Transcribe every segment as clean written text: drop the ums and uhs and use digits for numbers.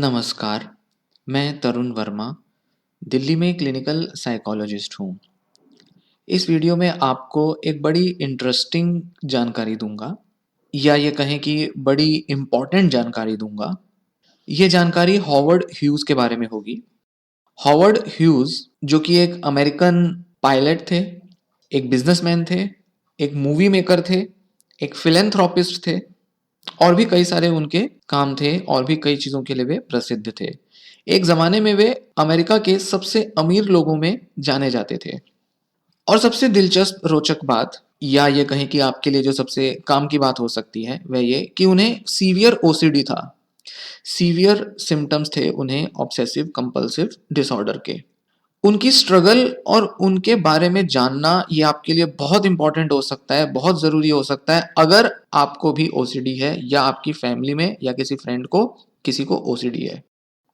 नमस्कार, मैं तरुण वर्मा, दिल्ली में क्लिनिकल साइकोलॉजिस्ट हूँ। इस वीडियो में आपको एक बड़ी इंटरेस्टिंग जानकारी दूँगा या ये कहें कि बड़ी इम्पोर्टेंट जानकारी दूँगा। ये जानकारी हॉवर्ड ह्यूज़ के बारे में होगी। हॉवर्ड ह्यूज़ जो कि एक अमेरिकन पायलट थे, एक बिज़नेसमैन थे, एक मूवी मेकर थे, एक फिलैंथ्रोपिस्ट थे और भी कई सारे उनके काम थे और भी कई चीज़ों के लिए वे प्रसिद्ध थे। एक ज़माने में वे अमेरिका के सबसे अमीर लोगों में जाने जाते थे। और सबसे दिलचस्प रोचक बात या ये कहें कि आपके लिए जो सबसे काम की बात हो सकती है वह ये कि उन्हें सीवियर ओसीडी था। सीवियर सिम्पटम्स थे उन्हें ऑब्सेसिव कंपल्सिव डिसऑर्डर के। उनकी स्ट्रगल और उनके बारे में जानना ये आपके लिए बहुत इंपॉर्टेंट हो सकता है, बहुत ज़रूरी हो सकता है अगर आपको भी ओसीडी है या आपकी फैमिली में या किसी फ्रेंड को किसी को ओसीडी है।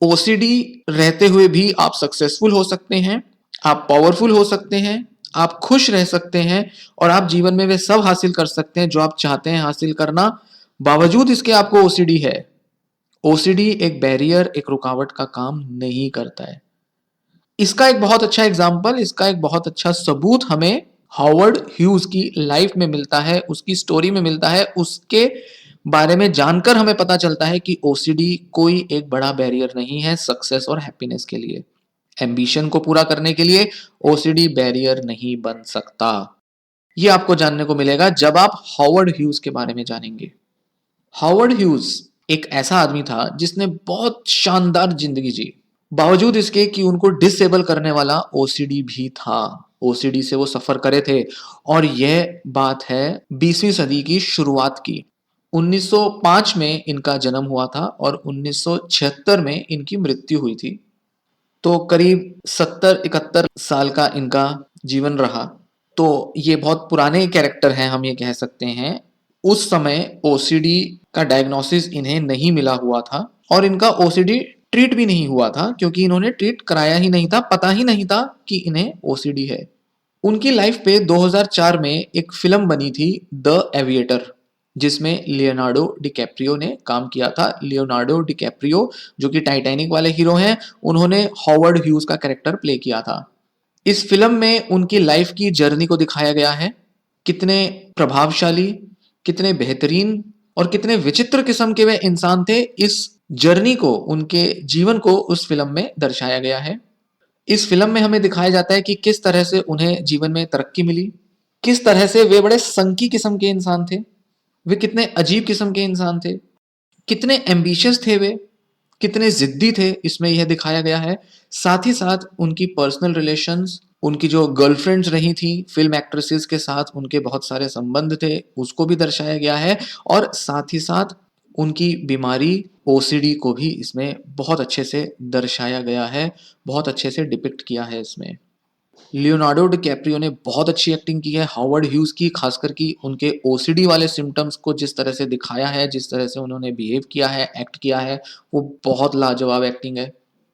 ओसीडी रहते हुए भी आप सक्सेसफुल हो सकते हैं, आप पावरफुल हो सकते हैं, आप खुश रह सकते हैं और आप जीवन में वे सब हासिल कर सकते हैं जो आप चाहते हैं हासिल करना, बावजूद इसके आपको ओसीडी है। ओसीडी एक बैरियर, एक रुकावट का काम नहीं करता है। इसका एक बहुत अच्छा एग्जाम्पल, इसका एक बहुत अच्छा सबूत हमें हॉवर्ड ह्यूज की लाइफ में मिलता है, उसकी स्टोरी में मिलता है। उसके बारे में जानकर हमें पता चलता है कि ओसीडी कोई एक बड़ा बैरियर नहीं है सक्सेस और हैप्पीनेस के लिए। एम्बिशन को पूरा करने के लिए ओसीडी बैरियर नहीं बन सकता। ये आपको जानने को मिलेगा जब आप हॉवर्ड ह्यूज के बारे में जानेंगे। हॉवर्ड ह्यूज एक ऐसा आदमी था जिसने बहुत शानदार जिंदगी जी, बावजूद इसके कि उनको डिसेबल करने वाला ओसीडी भी था। ओसीडी से वो सफर करे थे और यह बात है 20वीं सदी की शुरुआत की। 1905 में इनका जन्म हुआ था और 1976 में इनकी मृत्यु हुई थी। तो करीब 70-71 साल का इनका जीवन रहा। तो ये बहुत पुराने कैरेक्टर हैं, हम ये कह सकते हैं। उस समय ओसीडी का डायग्नोसिस इन्हें नहीं मिला हुआ था और इनका ओसीडी ट्रीट भी नहीं हुआ था क्योंकि इन्होंने ट्रीट कराया ही नहीं था, पता ही नहीं था कि इन्हें ओसीडी है। उनकी लाइफ पे 2004 में एक फिल्म बनी थी द एविएटर, जिसमें लियोनार्डो डिकैप्रियो ने काम किया था। लियोनार्डो डिकैप्रियो जो कि टाइटैनिक वाले हीरो हैं, उन्होंने हॉवर्ड ह्यूज का कैरेक्टर प्ले किया था। इस फिल्म में उनकी लाइफ की जर्नी को दिखाया गया है। कितने प्रभावशाली, कितने बेहतरीन और कितने विचित्र किस्म के वे इंसान थे, इस जर्नी को, उनके जीवन को उस फिल्म में दर्शाया गया है। इस फिल्म में हमें दिखाया जाता है कि किस तरह से उन्हें जीवन में तरक्की मिली, किस तरह से वे बड़े संकी किस्म के इंसान थे, वे कितने अजीब किस्म के इंसान थे, कितने एम्बिशियस थे वे, कितने जिद्दी थे, इसमें यह दिखाया गया है। साथ ही साथ उनकी पर्सनल रिलेशंस, उनकी जो गर्लफ्रेंड्स रही थी फिल्म एक्ट्रेसेस के साथ, उनके बहुत सारे संबंध थे, उसको भी दर्शाया गया है। और साथ ही साथ उनकी बीमारी ओसीडी को भी इसमें बहुत अच्छे से दर्शाया गया है, बहुत अच्छे से डिपिक्ट किया है इसमें। लियोनार्डो डिकैप्रियो ने बहुत अच्छी एक्टिंग की है हॉवर्ड ह्यूज की, खासकर कि उनके ओसीडी वाले सिम्टम्स को जिस तरह से दिखाया है, जिस तरह से उन्होंने बिहेव किया है, एक्ट किया है, वो बहुत लाजवाब एक्टिंग है।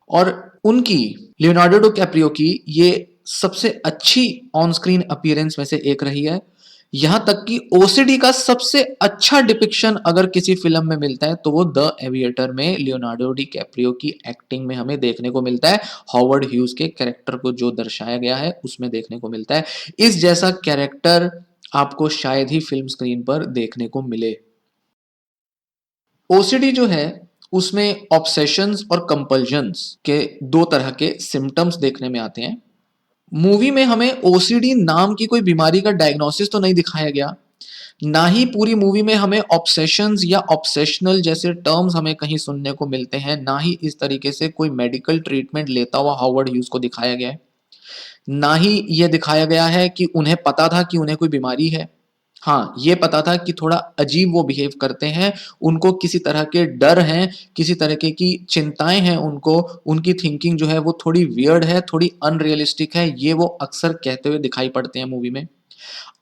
और उनकी, लियोनार्डो डिकैप्रियो की, ये सबसे अच्छी ऑन स्क्रीन अपीयरेंस में से एक रही है। यहां तक कि ओसीडी का सबसे अच्छा डिपिक्शन अगर किसी फिल्म में मिलता है तो वो द एविएटर में लियोनार्डो डिकैप्रियो की एक्टिंग में हमें देखने को मिलता है। हॉवर्ड ह्यूज के कैरेक्टर को जो दर्शाया गया है उसमें देखने को मिलता है। इस जैसा कैरेक्टर आपको शायद ही फिल्म स्क्रीन पर देखने को मिले। ओसीडी जो है उसमें ऑब्सेशंस और कंपल्जन्स के दो तरह के सिम्टम्स देखने में आते हैं। मूवी में हमें ओसीडी नाम की कोई बीमारी का डायग्नोसिस तो नहीं दिखाया गया, ना ही पूरी मूवी में हमें ऑब्सेशंस या ऑब्सेशनल जैसे टर्म्स हमें कहीं सुनने को मिलते हैं, ना ही इस तरीके से कोई मेडिकल ट्रीटमेंट लेता हुआ हॉवर्ड ह्यूज को दिखाया गया है, ना ही यह दिखाया गया है कि उन्हें पता था कि उन्हें कोई बीमारी है। हाँ, ये पता था कि थोड़ा अजीब वो बिहेव करते हैं, उनको किसी तरह के डर हैं, किसी तरीके की चिंताएं हैं उनको, उनकी थिंकिंग जो है वो थोड़ी वियर्ड है, थोड़ी अनरियलिस्टिक है, ये वो अक्सर कहते हुए दिखाई पड़ते हैं मूवी में।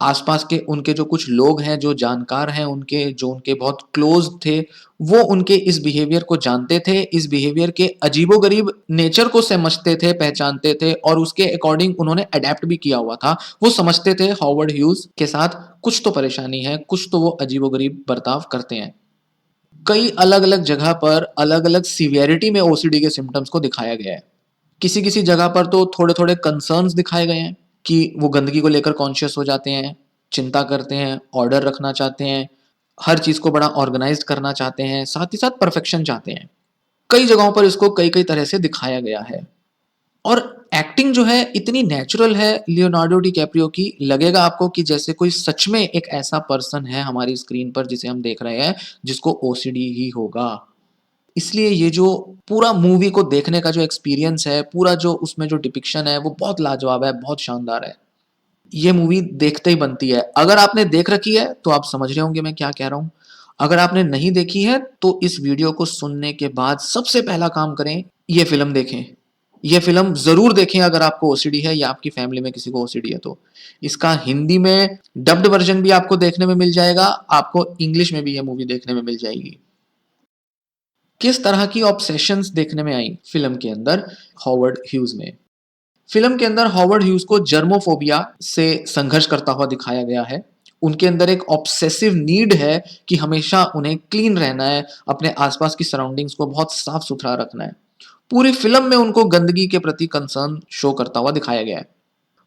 आसपास के उनके जो कुछ लोग हैं, जो जानकार हैं उनके, जो उनके बहुत क्लोज थे, वो उनके इस बिहेवियर को जानते थे, इस बिहेवियर के अजीबोगरीब नेचर को समझते थे, पहचानते थे और उसके अकॉर्डिंग उन्होंने अडेप्ट भी किया हुआ था। वो समझते थे हॉवर्ड ह्यूज के साथ कुछ तो परेशानी है, कुछ तो वो अजीबोगरीब बर्ताव करते हैं। कई अलग-अलग जगह पर अलग-अलग सीवियरिटी में ओसीडी के सिम्पटम्स को दिखाया गया है। किसी-किसी जगह पर तो थोड़े-थोड़े कंसर्न्स दिखाए गए हैं कि वो गंदगी को लेकर कॉन्शियस हो जाते हैं, चिंता करते हैं, ऑर्डर रखना चाहते हैं, हर चीज़ को बड़ा ऑर्गनाइज़्ड करना चाहते हैं, साथ ही साथ परफेक्शन चाहते हैं। कई जगहों पर इसको कई-कई तरह से दिखाया गया है। और एक्टिंग जो है इतनी नेचुरल है लियोनार्डो डिकैप्रियो की, लगेगा आपको कि जैसे कोई सच में एक ऐसा पर्सन है हमारी स्क्रीन पर जिसे हम देख रहे हैं, जिसको ओसीडी ही होगा। इसलिए ये जो पूरा मूवी को देखने का जो एक्सपीरियंस है, पूरा जो उसमें जो डिपिक्शन है, वो बहुत लाजवाब है, बहुत शानदार है। ये मूवी देखते ही बनती है। अगर आपने देख रखी है, तो आप समझ रहे होंगे मैं क्या कह रहा हूँ। अगर आपने नहीं देखी है, तो इस वीडियो को सुनने के बाद सबसे पहला काम करें, ये फ़िल्म देखें। ये फ़िल्म ज़रूर देखें अगर आपको ओसीडी है या आपकी फैमिली में किसी को ओसीडी है तो। इसका हिंदी में डब्ड वर्ज़न भी आपको देखने में मिल जाएगा, आपको इंग्लिश में भी ये मूवी देखने में मिल जाएगी। किस तरह की ऑब्सेशंस देखने में आई फ़िल्म के अंदर हॉवर्ड ह्यूज़ में? फ़िल्म के अंदर हॉवर्ड ह्यूज़ को जर्मोफ़ोबिया से संघर्ष करता हुआ दिखाया गया है। उनके अंदर एक ऑब्सेसिव नीड है कि हमेशा उन्हें क्लीन रहना है, अपने आस-पास की सराउंडिंग्स को बहुत साफ-सुथरा रखना है। पूरी फ़िल्म में उनको गंदगी के प्रति कंसर्न शो करता हुआ दिखाया गया है।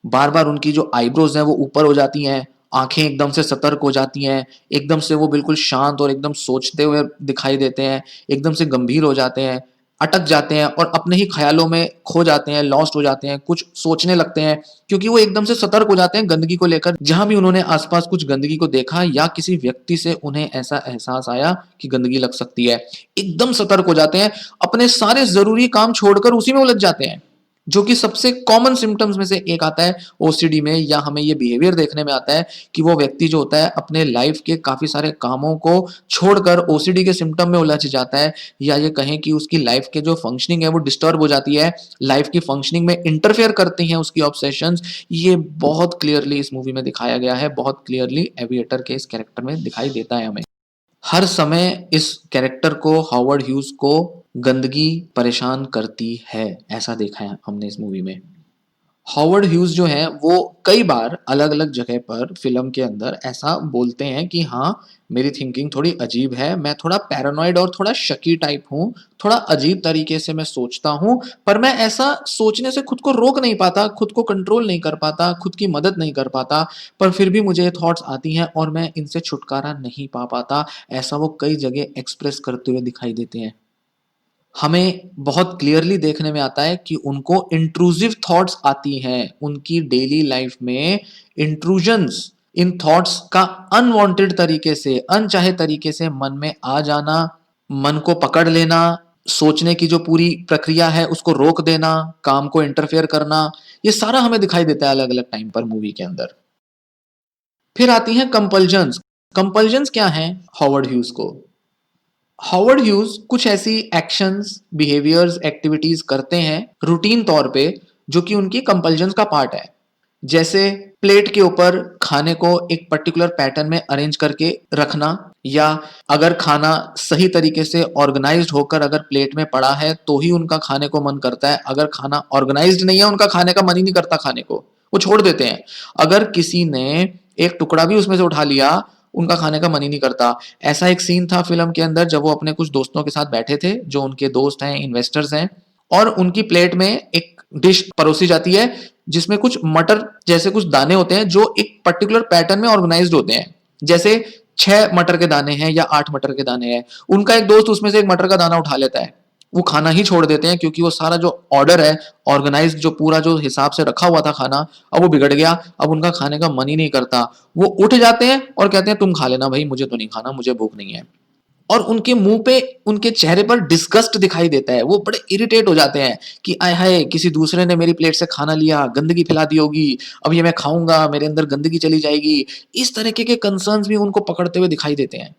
बार-बार उनकी जो आईब्रोज़ हैं वो ऊपर हो जाती हैं, आँखें एकदम से सतर्क हो जाती हैं, एकदम से वो बिल्कुल शांत और एकदम सोचते हुए दिखाई देते हैं, एकदम से गंभीर हो जाते हैं, अटक जाते हैं और अपने ही ख़्यालों में खो जाते हैं, लॉस्ट हो जाते हैं, कुछ सोचने लगते हैं क्योंकि वो एकदम से सतर्क हो जाते हैं गंदगी को लेकर। जहाँ भी उन्होंने आस-पास कुछ गंदगी को देखा या किसी व्यक्ति से उन्हें ऐसा एहसास आया कि गंदगी लग सकती है, एकदम सतर्क हो जाते हैं, अपने सारे ज़रूरी काम छोड़कर उसी में उलझ जाते हैं। जो कि सबसे कॉमन सिम्पटम्स में से एक आता है ओसीडी में, या हमें ये बिहेवियर देखने में आता है कि वो व्यक्ति जो होता है अपने लाइफ के काफ़ी सारे कामों को छोड़कर ओसीडी के सिम्पटम में उलझ जाता है, या ये कहें कि उसकी लाइफ के जो फंक्शनिंग है वो डिस्टर्ब हो जाती है, लाइफ की फंक्शनिंग में इंटरफेयर करती हैं उसकी ऑब्सेशंस। ये बहुत क्लियरली इस मूवी में दिखाया गया है, बहुत क्लियरली एविएटर के इस कैरेक्टर में दिखाई देता है हमें। हर समय इस कैरेक्टर को, हॉवर्ड ह्यूज़ को, गंदगी परेशान करती है, ऐसा देखा है हमने इस मूवी में। हॉवर्ड ह्यूज़ जो हैं, वो कई बार अलग-अलग जगह पर फ़िल्म के अंदर ऐसा बोलते हैं कि हाँ, मेरी थिंकिंग थोड़ी अजीब है, मैं थोड़ा पैरानॉइड और थोड़ा शकी टाइप हूँ, थोड़ा अजीब तरीके से मैं सोचता हूँ, पर मैं ऐसा सोचने से खुद को रोक नहीं पाता, खुद को कंट्रोल नहीं कर पाता, खुद की मदद नहीं कर पाता, पर फिर भी मुझे ये थॉट्स आती हैं और मैं इनसे छुटकारा नहीं पा पाता, ऐसा वो कई जगह एक्सप्रेस करते हुए दिखाई देते हैं। हमें बहुत क्लियरली देखने में आता है कि उनको इंट्रूसिव थॉट्स आती हैं, उनकी डेली लाइफ में इंट्रूजन्स, इन थॉट्स का अनवांटेड तरीके से, अनचाहे तरीके से मन में आ जाना, मन को पकड़ लेना, सोचने की जो पूरी प्रक्रिया है उसको रोक देना, काम को इंटरफेयर करना, ये सारा हमें दिखाई देता है अलग-अलग टाइम पर मूवी के अंदर। फिर आती हैं कंपल्जन्स। कंपल्जन्स क्या हैं हॉवर्ड ह्यूज़ को? हॉवर्ड ह्यूज कुछ ऐसी एक्शंस, बिहेवियर्स, एक्टिविटीज करते हैं रूटीन तौर पे, जो कि उनकी कंपल्जन्स का पार्ट है। जैसे प्लेट के ऊपर खाने को एक पर्टिकुलर पैटर्न में अरेंज करके रखना, या अगर खाना सही तरीके से ऑर्गेनाइज्ड होकर अगर प्लेट में पड़ा है तो ही उनका खाने को मन करता है, अगर खाना ऑर्गेनाइज्ड नहीं है उनका खाने का मन ही नहीं करता खाने को, वो छोड़ देते हैं। अगर किसी ने एक टुकड़ा भी उसमें से उठा लिया, उनका खाने का मन ही नहीं करता। ऐसा एक सीन था फ़िल्म के अंदर जब वो अपने कुछ दोस्तों के साथ बैठे थे, जो उनके दोस्त हैं, इन्वेस्टर्स हैं, और उनकी प्लेट में एक डिश परोसी जाती है, जिसमें कुछ मटर जैसे कुछ दाने होते हैं, जो एक पर्टिकुलर पैटर्न में ऑर्गेनाइज़्ड होते हैं। जैसे 6 मटर के दाने हैं या 8 मटर के दाने हैं। उनका एक दोस्त उसमें से 1 मटर का दाना उठा लेता है। वो खाना ही छोड़ देते हैं क्योंकि वो सारा जो ऑर्डर है, ऑर्गेनाइज़्ड जो पूरा जो हिसाब से रखा हुआ था खाना, अब वो बिगड़ गया, अब उनका खाने का मन ही नहीं करता। वो उठ जाते हैं और कहते हैं तुम खा लेना भाई, मुझे तो नहीं खाना, मुझे भूख नहीं है। और उनके मुंह पे, उनके चेहरे पर डिस्गस्ट दिखाई देता है, वो बड़े इरिटेट हो जाते हैं कि आय हाय, किसी दूसरे ने मेरी प्लेट से खाना लिया, गंदगी फैला दी होगी, अब ये मैं खाऊंगा, मेरे अंदर गंदगी चली जाएगी। इस तरीके के कंसर्न्स भी उनको पकड़ते हुए दिखाई देते हैं।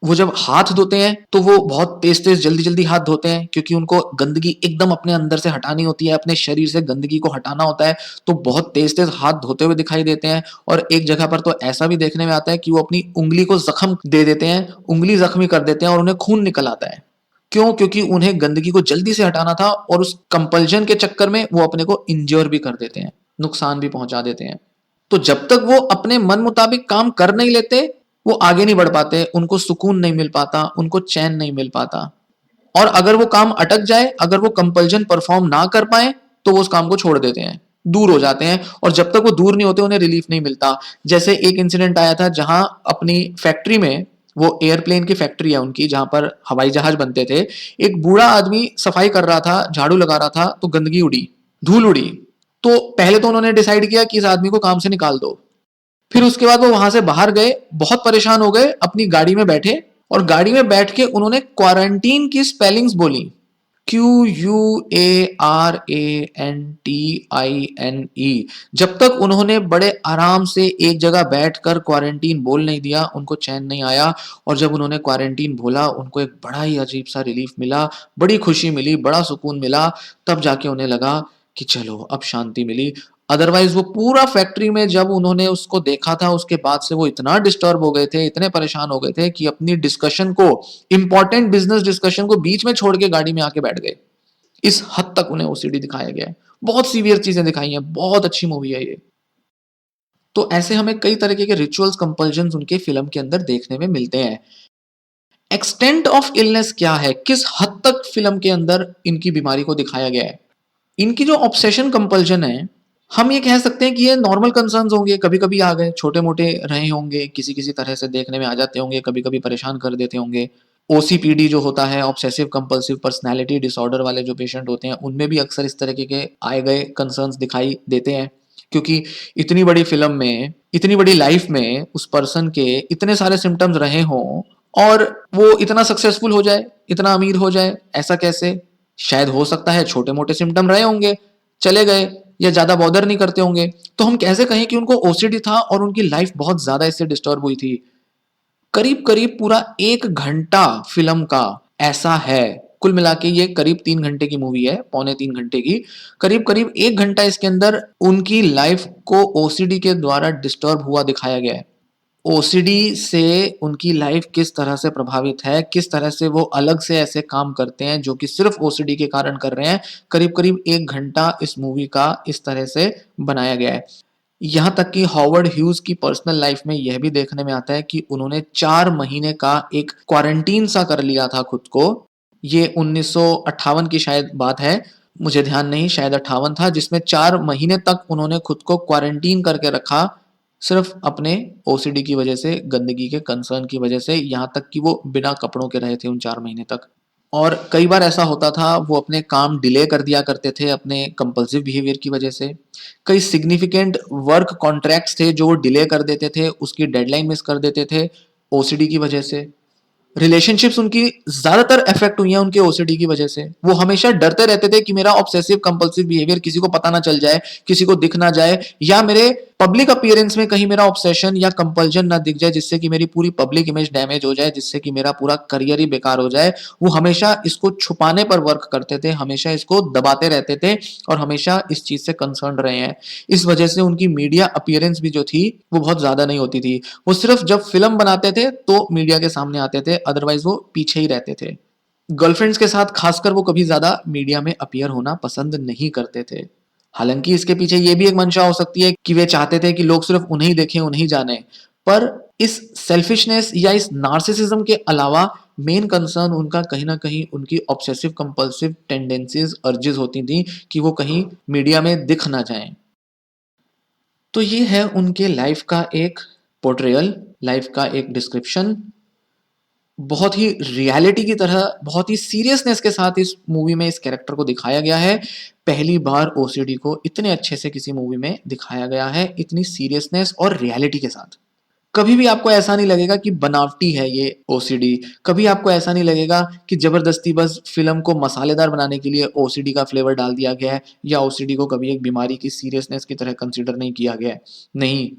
वो जब हाथ धोते हैं तो वो बहुत तेज-तेज, जल्दी-जल्दी हाथ धोते हैं क्योंकि उनको गंदगी एकदम अपने अंदर से हटानी होती है, अपने शरीर से गंदगी को हटाना होता है, तो बहुत तेज-तेज हाथ धोते हुए दिखाई देते हैं। और एक जगह पर तो ऐसा भी देखने में आता है कि वो अपनी उँगली को ज़ख्म दे देते हैं, उँगली ज़ख्मी कर देते हैं और उन्हें खून निकल आता है। क्यों? क्योंकि उन्हें गंदगी को जल्दी से हटाना था और उस कंपल्शन के चक्कर में वो अपने को इंज्योर भी कर देते हैं, नुकसान भी पहुँचा देते हैं। तो जब तक वो अपने मन मुताबिक काम कर नहीं लेते, वो आगे नहीं बढ़ पाते, उनको सुकून नहीं मिल पाता, उनको चैन नहीं मिल पाता। और अगर वो काम अटक जाए, अगर वो कंपल्जन परफॉर्म ना कर पाए, तो वो उस काम को छोड़ देते हैं, दूर हो जाते हैं, और जब तक वो दूर नहीं होते उन्हें रिलीफ नहीं मिलता। जैसे एक इंसिडेंट आया था जहां अपनी फैक्ट्री में, वो एयरप्लेन की फैक्ट्री है उनकी जहां पर हवाई जहाज बनते थे, एक बूढ़ा आदमी सफाई कर रहा था, झाड़ू लगा रहा था, तो गंदगी उड़ी, धूल उड़ी। तो पहले तो उन्होंने डिसाइड किया कि इस आदमी को काम से निकाल दो। फिर उसके बाद वो वहां से बाहर गए, बहुत परेशान हो गए, अपनी गाड़ी में बैठे, और गाड़ी में बैठ के उन्होंने क्वारंटीन की स्पेलिंग्स बोली, QUARANTINE। जब तक उन्होंने बड़े आराम से एक जगह बैठकर क्वारंटीन बोल नहीं दिया, उनको चैन नहीं आया। और जब उन्होंने क्वारंटीन बोला, उनको एक बड़ा ही अजीब सा रिलीफ मिला, बड़ी खुशी मिली, बड़ा सुकून मिला। तब जाके उन्हें लगा कि चलो अब शांति मिली। अदरवाइज वो पूरा फैक्ट्री में जब उन्होंने उसको देखा था, उसके बाद से वो इतना डिस्टर्ब हो गए थे, इतने परेशान हो गए थे कि अपनी डिस्कशन को, इंपॉर्टेंट बिजनेस डिस्कशन को बीच में छोड़ के गाड़ी में आके बैठ गए। इस हद तक उन्हें ओसीडी दिखाया गया है। बहुत सीवियर चीजें दिखाई हैं, बहुत अच्छी मूवी है ये। तो ऐसे हमें कई तरीके के रिचुअल्स, कंपल्जन उनके फिल्म के अंदर देखने में मिलते हैं। एक्सटेंट ऑफ इलनेस क्या है, किस हद तक फिल्म के अंदर इनकी बीमारी को दिखाया गया है। इनकी जो ऑब्सेशन कंपल्जन है, हम ये कह सकते हैं कि ये नॉर्मल कंसर्न्स होंगे, कभी-कभी आ गए, छोटे-मोटे रहे होंगे, किसी-किसी तरह से देखने में आ जाते होंगे, कभी-कभी परेशान कर देते होंगे। ओसीपीडी जो होता है, ऑब्सेसिव कंपल्सिव पर्सनैलिटी डिसऑर्डर वाले जो पेशेंट होते हैं, उनमें भी अक्सर इस तरीके के आए गए कंसर्न्स दिखाई देते हैं। क्योंकि इतनी बड़ी फ़िल्म में, इतनी बड़ी लाइफ़ में उस पर्सन के इतने सारे सिम्पटम्स रहे हों, और वो इतना सक्सेसफुल हो जाए, इतना अमीर हो जाए, ऐसा कैसे? शायद हो सकता है छोटे-मोटे सिम्पटम रहे होंगे, चले गए, या ज़्यादा बॉदर नहीं करते होंगे। तो हम कैसे कहें कि उनको ओसीडी था और उनकी लाइफ़ बहुत ज़्यादा इससे डिस्टर्ब हुई थी? करीब-करीब पूरा 1 घंटा फ़िल्म का ऐसा है। कुल मिला के ये करीब 3 घंटे की मूवी है, पौने 3 घंटे की। करीब-करीब 1 घंटा इसके अंदर उनकी लाइफ़ को ओसीडी के द्वारा डिस्टर्ब हुआ दिखाया गया है। ओसीडी से उनकी लाइफ़ किस तरह से प्रभावित है, किस तरह से वो अलग से ऐसे काम करते हैं जो कि सिर्फ़ ओसीडी के कारण कर रहे हैं। करीब-करीब 1 घंटा इस मूवी का इस तरह से बनाया गया है। यहाँ तक कि हॉवर्ड ह्यूज़ की पर्सनल लाइफ में यह भी देखने में आता है कि उन्होंने 4 महीने का एक क्वारंटीन सा कर लिया था खुद को। ये 1958 की शायद बात है, मुझे ध्यान नहीं, शायद 58 था, जिसमें 4 महीने तक उन्होंने खुद को क्वारंटीन करके रखा, सिर्फ़ अपने ओसीडी की वजह से, गंदगी के कंसर्न की वजह से, यहाँ तक कि वो बिना कपड़ों के रहे थे उन 4 महीने तक। और कई बार ऐसा होता था, वो अपने काम डिले कर दिया करते थे अपने कंपल्सिव बिहेवियर की वजह से। कई सिग्निफिकेंट वर्क कॉन्ट्रैक्ट्स थे जो वो डिले कर देते थे, उसकी डेडलाइन मिस कर देते थे ओसीडी की वजह से। रिलेशनशिप्स उनकी ज्यादातर अफेक्ट हुई हैं उनके ओसीडी की वजह से। वो हमेशा डरते रहते थे कि मेरा ऑब्सेसिव कंपल्सिव बिहेवियर किसी को पता ना चल जाए, किसी को दिख ना जाए, या मेरे पब्लिक अपीयरेंस में कहीं मेरा ऑब्सेशन या कंपल्जन ना दिख जाए, जिससे कि मेरी पूरी पब्लिक इमेज डैमेज हो जाए, जिससे कि मेरा पूरा करियर ही बेकार हो जाए। वो हमेशा इसको छुपाने पर वर्क करते थे, हमेशा इसको दबाते रहते थे, और हमेशा इस चीज से कंसर्न रहे हैं। इस वजह से उनकी मीडिया अपीयरेंस भी जो थी वो बहुत ज्यादा नहीं होती थी। वो सिर्फ जब फिल्म बनाते थे तो मीडिया के सामने आते थे, अदरवाइज वो पीछे ही रहते थे। गर्लफ्रेंड्स के साथ खासकर वो कभी ज्यादा मीडिया में अपीयर होना पसंद नहीं करते थे। हालांकि इसके पीछे ये भी एक मंशा हो सकती है कि वे चाहते थे कि लोग सिर्फ उन्हें ही देखें, उन्हें ही जाने। पर इस सेल्फिशनेस या इस नार्सिसिज्म के अलावा मेन कंसर्न उनका कहीं ना कहीं उनकी ऑब्सेसिव कंपल्सिव टेंडेंसीज, अर्जेस होती थी कि वो कहीं मीडिया में दिख ना जाएं। तो ये है उनके लाइफ का एक पोर्ट्रेयल, लाइफ का एक डिस्क्रिप्शन। बहुत ही रियलिटी की तरह, बहुत ही सीरियसनेस के साथ इस मूवी में इस कैरेक्टर को दिखाया गया है। पहली बार ओसीडी को इतने अच्छे से किसी मूवी में दिखाया गया है, इतनी सीरियसनेस और रियलिटी के साथ। कभी भी आपको ऐसा नहीं लगेगा कि बनावटी है ये ओसीडी। कभी आपको ऐसा नहीं लगेगा कि जबरदस्ती बस फिल्म को मसालेदार बनाने के लिए ओसीडी का फ्लेवर डाल दिया गया है, या ओसीडी को कभी एक बीमारी की सीरियसनेस की तरह कंसीडर नहीं किया गया है। नहीं,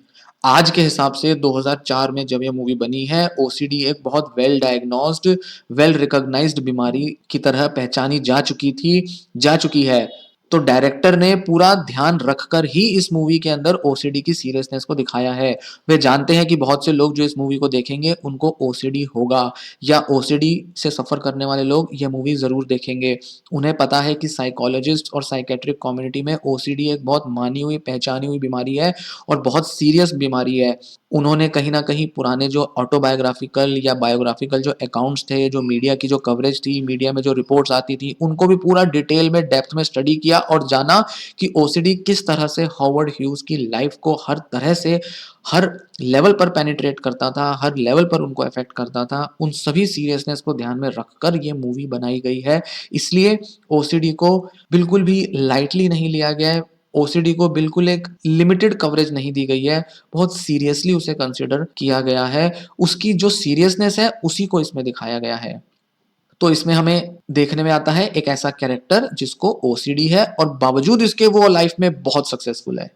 आज के हिसाब से 2004 में जब ये मूवी बनी है, ओसीडी एक बहुत वेल डायग्नोस्ड, वेल रिकॉग्नाइज्ड बीमारी की तरह पहचानी जा चुकी थी, जा चुकी है। तो डायरेक्टर ने पूरा ध्यान रखकर ही इस मूवी के अंदर ओसीडी की सीरियसनेस को दिखाया है। वे जानते हैं कि बहुत से लोग जो इस मूवी को देखेंगे उनको ओसीडी होगा या ओसीडी से सफ़र करने वाले लोग ये मूवी ज़रूर देखेंगे। उन्हें पता है कि साइकोलॉजिस्ट और साइकियाट्रिक कम्युनिटी में ओसीडी एक बहुत मानी हुई, पहचानी हुई बीमारी है और बहुत सीरियस बीमारी है। उन्होंने कहीं न कहीं पुराने जो ऑटोबायोग्राफिकल या बायोग्राफिकल जो अकाउंट्स थे, जो मीडिया की जो कवरेज थी, मीडिया में जो रिपोर्ट्स आती थी, उनको भी पूरा डिटेल में, डेप्थ में स्टडी किया और जाना कि ओसीडी किस तरह से हॉवर्ड ह्यूज़ की लाइफ को हर तरह से, हर लेवल पर पेनिट्रेट करता था, हर लेवल पर उनको अफेक्ट करता था। उन सभी सीरियसनेस को ध्यान में रखकर ये मूवी बनाई गई है। इसलिए ओसीडी को बिल्कुल भी लाइटली नहीं लिया गया है। ओसीडी को बिल्कुल एक लिमिटेड कवरेज नहीं दी गई है, बहुत सीरियसली उसे कंसिडर किया गया है। उसकी जो सीरियसनेस है उसी को इसमें दिखाया गया है। तो इसमें हमें देखने में आता है एक ऐसा कैरेक्टर जिसको ओसीडी है और बावजूद इसके वो लाइफ में बहुत सक्सेसफुल है।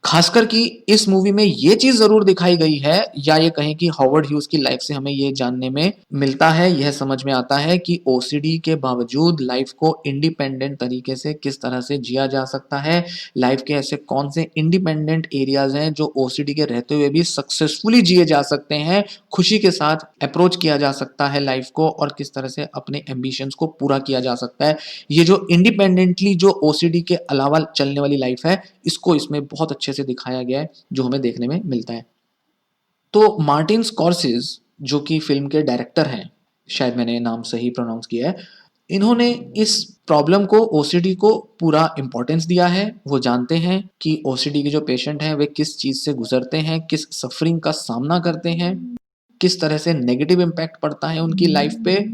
खासकर कि इस मूवी में ये चीज़ ज़रूर दिखाई गई है या ये कहें कि हॉवर्ड ह्यूज़ की लाइफ से हमें ये जानने में मिलता है, यह समझ में आता है कि ओसीडी के बावजूद लाइफ को इंडिपेंडेंट तरीके से किस तरह से जिया जा सकता है। लाइफ के ऐसे कौन से इंडिपेंडेंट एरियाज़ हैं जो ओसीडी के रहते हुए भी सक्सेसफुली जिए जा सकते हैं, खुशी के साथ अप्रोच किया जा सकता है लाइफ को और किस तरह से अपने एम्बिशंस को पूरा किया जा सकता है। ये जो इंडिपेंडेंटली जो ओसीडी के अलावा चलने वाली लाइफ है, इसको इसमें बहुत अच्छे से दिखाया गया है, जो हमें देखने में मिलता है। तो मार्टिन स्कॉर्सेज़ जो कि फ़िल्म के डायरेक्टर हैं, शायद मैंने नाम सही प्रोनाउंस किया है, इन्होंने इस प्रॉब्लम को ओसीडी को पूरा इम्पोर्टेंस दिया है। वो जानते हैं कि ओसीडी के जो पेशेंट हैं, वे किस चीज़ से गुज़रते हैं, किस सफ़रिंग का सामना करते हैं, किस तरह से नेगेटिव इम्पैक्ट पड़ता है उनकी लाइफ पे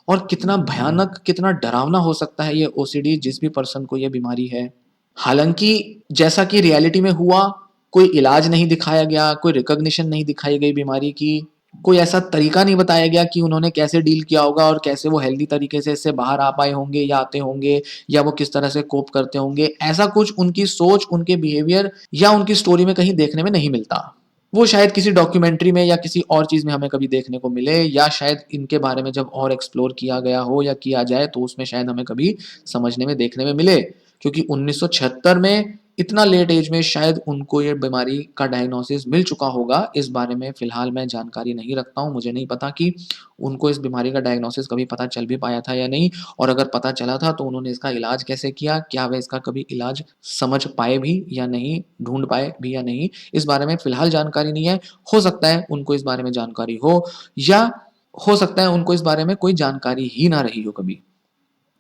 और कितना भयानक, कितना डरावना हो सकता है ये ओसीडी जिस भी पर्सन को ये बीमारी है। हालाँकि जैसा कि रियलिटी में हुआ, कोई इलाज नहीं दिखाया गया, कोई रिकॉग्निशन नहीं दिखाई गई बीमारी की, कोई ऐसा तरीका नहीं बताया गया कि उन्होंने कैसे डील किया होगा और कैसे वो हेल्दी तरीके से इससे बाहर आ पाए होंगे या आते होंगे या वो किस तरह से कोप करते होंगे। ऐसा कुछ उनकी सोच, उनके बिहेवियर या उनकी स्टोरी में कहीं देखने में नहीं मिलता। वो शायद किसी डॉक्यूमेंट्री में या किसी और चीज़ में हमें कभी देखने को मिले या शायद इनके बारे में जब और एक्सप्लोर किया गया हो या किया जाए तो उसमें शायद हमें कभी समझने में, देखने में मिले। क्योंकि 1976 में इतना लेट एज में शायद उनको ये बीमारी का डायग्नोसिस मिल चुका होगा। इस बारे में फ़िलहाल मैं जानकारी नहीं रखता हूँ। मुझे नहीं पता कि उनको इस बीमारी का डायग्नोसिस कभी पता चल भी पाया था या नहीं और अगर पता चला था तो उन्होंने इसका इलाज कैसे किया? क्या वे इसका कभी इलाज समझ पाए भी या नहीं, ढूँढ पाए भी या नहीं? इस बारे में फ़िलहाल जानकारी नहीं है। हो सकता है उनको इस बारे में जानकारी हो या हो सकता है उनको इस बारे में कोई जानकारी ही ना रही हो कभी।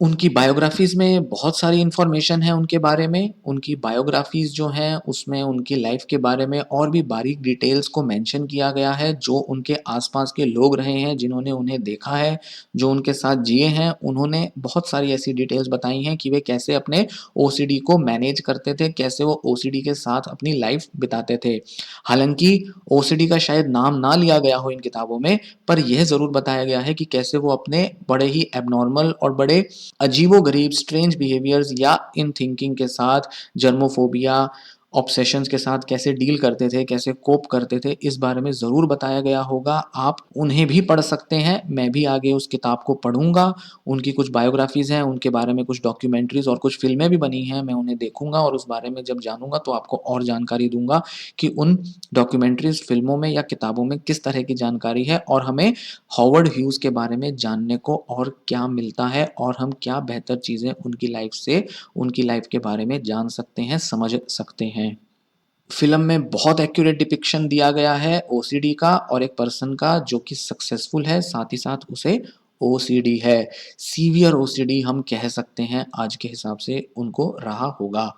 उनकी बायोग्राफ़ीज़ में बहुत सारी इन्फॉर्मेशन है उनके बारे में। उनकी बायोग्राफ़ीज़ जो हैं उसमें उनकी लाइफ़ के बारे में और भी बारीक डिटेल्स को मेंशन किया गया है, जो उनके आस-पास के लोग रहे हैं, जिन्होंने उन्हें देखा है, जो उनके साथ जिए हैं, उन्होंने बहुत सारी ऐसी डिटेल्स बताई हैं कि वे कैसे अपने ओसीडी को मैनेज करते थे, कैसे वो ओसीडी के साथ अपनी लाइफ़ बिताते थे। हालाँकि ओसीडी का शायद नाम ना लिया गया हो इन किताबों में, पर यह ज़रूर बताया गया है कि कैसे वो अपने बड़े ही एब्नॉर्मल और बड़े अजीबो-गरीब स्ट्रेंज बिहेवियर्स या इन थिंकिंग के साथ, जर्मोफ़ोबिया, ऑब्सेशंस के साथ कैसे डील करते थे, कैसे कोप करते थे, इस बारे में ज़रूर बताया गया होगा। आप उन्हें भी पढ़ सकते हैं, मैं भी आगे उस किताब को पढ़ूँगा। उनकी कुछ बायोग्राफ़ीज़ हैं, उनके बारे में कुछ डॉक्यूमेंट्रीज़ और कुछ फ़िल्में भी बनी हैं, मैं उन्हें देखूँगा और उस बारे में जब जानूँगा तो आपको और जानकारी दूँगा कि उन डॉक्यूमेंट्रीज़, फ़िल्मों में या किताबों में किस तरह की जानकारी है और हमें हॉवर्ड ह्यूज़ के बारे में जानने को और क्या मिलता है और हम क्या बेहतर चीज़ें उनकी लाइफ़ से, उनकी लाइफ़ के बारे में जान सकते हैं, समझ सकते हैं। फ़िल्म में बहुत एक्यूरेट डिपिक्शन दिया गया है ओसीडी का और एक पर्सन का जो कि सक्सेसफुल है, साथ ही साथ उसे ओसीडी है। सीवियर ओसीडी हम कह सकते हैं आज के हिसाब से उनको रहा होगा।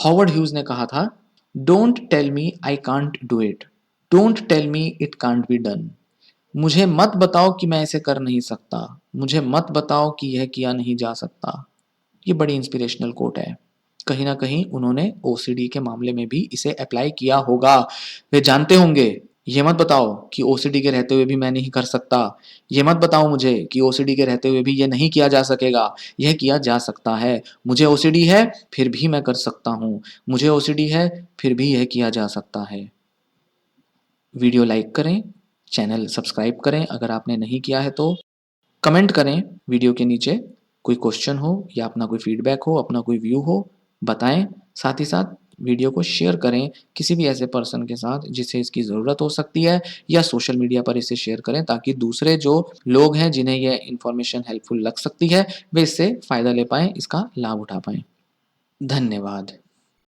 हॉवर्ड ह्यूज़ ने कहा था, "don't tell me I can't do it. Don't tell me it can't be done." मुझे मत बताओ कि मैं इसे कर नहीं सकता। मुझे मत बताओ कि यह किया नहीं जा सकता। ये बड़ी इंस्पिरेशनल कोट है। कहीं न कहीं उन्होंने ओसीडी के मामले में भी इसे अप्लाई किया होगा। वे जानते होंगे, ये मत बताओ कि ओसीडी के रहते हुए भी मैं नहीं कर सकता। ये मत बताओ मुझे कि ओसीडी के रहते हुए भी ये नहीं किया जा सकेगा। यह किया जा सकता है। मुझे ओसीडी है, फिर भी मैं कर सकता हूँ। मुझे ओसीडी है, फिर भी यह किया जा सकता है। वीडियो लाइक करें, चैनल सब्सक्राइब करें अगर आपने नहीं किया है तो, कमेंट करें वीडियो के नीचे, कोई क्वेश्चन हो या अपना कोई फीडबैक हो, अपना कोई व्यू हो, बताएँ, साथ ही साथ वीडियो को शेयर करें किसी भी ऐसे पर्सन के साथ जिसे इसकी ज़रूरत हो सकती है, या सोशल मीडिया पर इसे शेयर करें ताकि दूसरे जो लोग हैं जिन्हें यह इन्फॉर्मेशन हेल्पफुल लग सकती है, वे इससे फ़ायदा ले पाएँ, इसका लाभ उठा पाएँ। धन्यवाद।